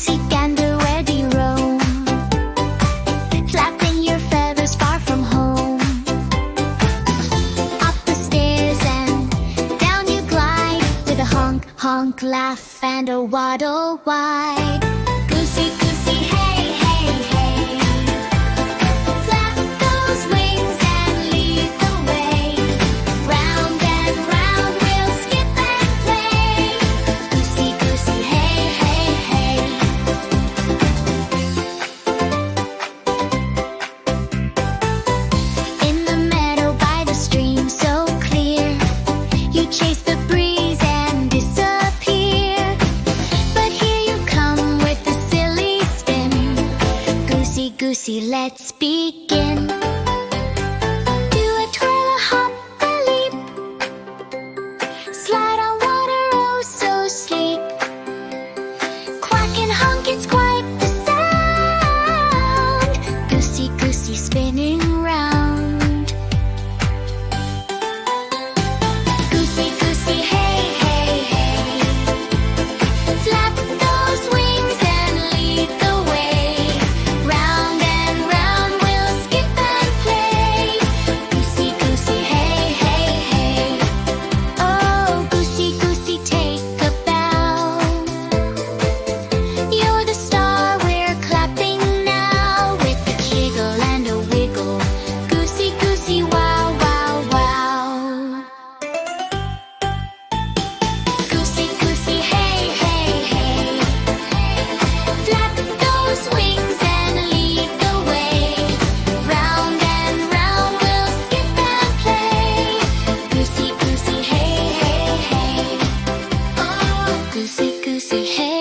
goosey, gander, where do you roam? Flapping your feathers far from home. Up the stairs and down you glide, with a honk, honk, laugh and a waddle wide. Goosey, goosey, hey, hey, hey. Flap those wings and lead the way. Round and round we'll skip and play. Goosey, goosey, hey, hey, hey. In the meadow by the stream so clear, you chase the breeze and disappear. But here you come with a silly spin. Goosey, goosey, let's begin. Do a twirl, a hop, a leap. Slide on water, oh so sleek. Quack and honk, it's quite the sound. Goosey, goosey, spinning round. Goosey, goosey, hey, hey, hey. Flap those wings and lead the way. Round and round we'll skip and play. Goosey, goosey, hey, hey, hey. Oh, goosey, goosey, take a bow. You're the star we're clapping now, with a jiggle and a wiggle. Goosey, goosey, wow, wow, wow. Goosey, goosey, hey, hey, hey. Flap those wings and lead the way. Round and round we'll skip and play. Goosey, goosey, hey, hey, hey. Oh, goosey, goosey, hey.